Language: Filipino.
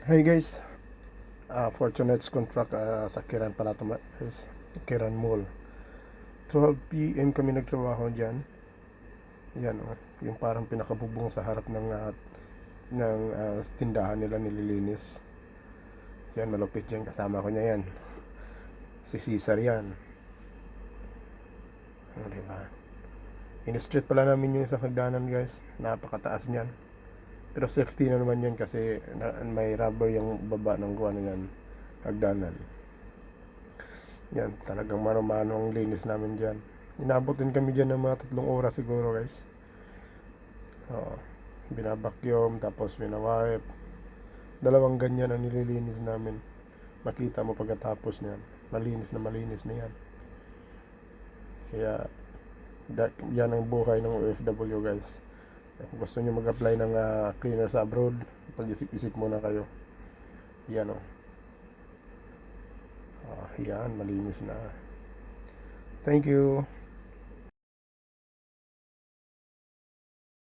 Hey guys, for tonight's contract sa Kiran pala ito guys, Kiran Mall. 12 p.m. kami nagtrabaho dyan. Yan yung parang pinakabubong sa harap ng tindahan nila nililinis. Yan, malupit yan, kasama ko niya yan. Si Cesar yan. Diba? In-street pala namin yung isang hagdanan guys, napakataas niyan. Pero safety na naman yan kasi may rubber yung baba ng kuwan yan, hagdanan. Yan, talagang mano-mano ang linis namin dyan. Inabot din kami dyan ng mga 3 oras siguro guys. Binabakyum, tapos binawipe. 2 ganyan ang nililinis namin. Makita mo pagkatapos niyan, malinis na yan. Kaya, yan ang buhay ng OFW guys. Kung gusto nyo mag-apply ng cleaner sa abroad, pag-isip-isip muna kayo. Yan yan, malinis na. Thank you.